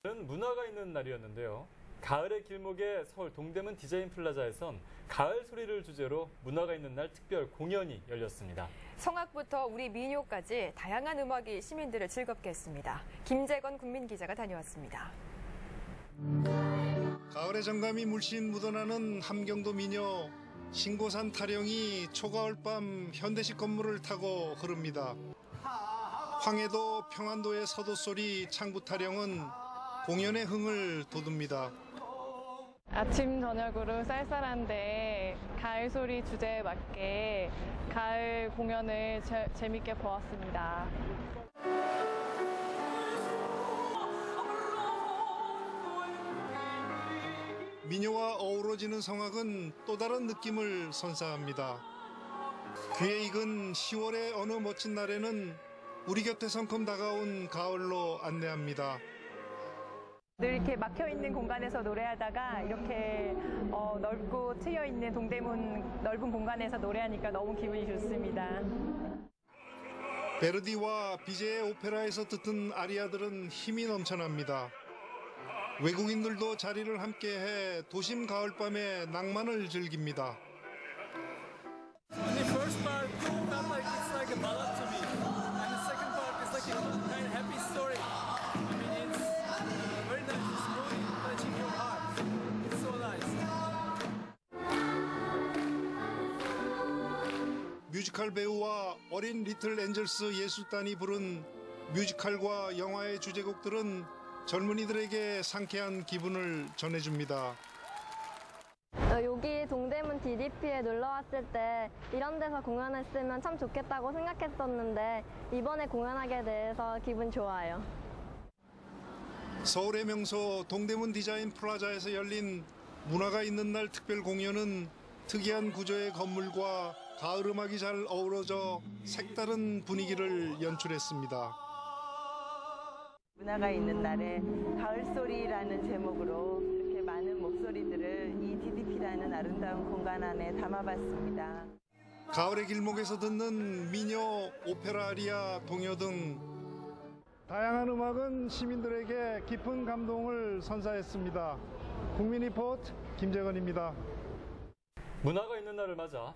문화가 있는 날이었는데요. 가을의 길목의 서울 동대문 디자인 플라자에선 가을 소리를 주제로 문화가 있는 날 특별 공연이 열렸습니다. 성악부터 우리 민요까지 다양한 음악이 시민들을 즐겁게 했습니다. 김재건 국민기자가 다녀왔습니다. 가을의 정감이 물씬 묻어나는 함경도 민요, 신고산 타령이 초가을 밤 현대식 건물을 타고 흐릅니다. 황해도 평안도의 서도소리 창부 타령은 공연의 흥을 돋웁니다. 아침 저녁으로 쌀쌀한데 가을 소리 주제에 맞게 가을 공연을 재밌게 보았습니다. 민요와 어우러지는 성악은 또 다른 느낌을 선사합니다. 귀에 익은 10월의 어느 멋진 날에는 우리 곁에 성큼 다가온 가을로 안내합니다. 늘 이렇게 막혀있는 공간에서 노래하다가 이렇게 넓고 트여있는 동대문 넓은 공간에서 노래하니까 너무 기분이 좋습니다. 베르디와 비제의 오페라에서 듣던 아리아들은 힘이 넘쳐납니다. 외국인들도 자리를 함께해 도심 가을밤의 낭만을 즐깁니다. The first part felt like it's like a ballad to me, and the second part is like a kind of happy story. I mean, it's very nice. It's really touching your heart. It's so nice. 뮤지컬 배우와 어린 리틀 엔젤스 예술단이 부른 뮤지컬과 영화의 주제곡들은 젊은이들에게 상쾌한 기분을 전해줍니다. 여기 동대문 DDP에 놀러 왔을 때 이런 데서 공연했으면 참 좋겠다고 생각했었는데 이번에 공연하게 돼서 기분 좋아요. 서울의 명소 동대문 디자인 플라자에서 열린 문화가 있는 날 특별 공연은 특이한 구조의 건물과 가을 음악이 잘 어우러져 색다른 분위기를 연출했습니다. 문화가 있는 날에 가을소리라는 제목으로 이렇게 많은 목소리들을 이 DDP라는 아름다운 공간 안에 담아봤습니다. 가을의 길목에서 듣는 민요, 오페라 아리아, 동요 등 다양한 음악은 시민들에게 깊은 감동을 선사했습니다. 국민리포트 김재건입니다. 문화가 있는 날을 맞아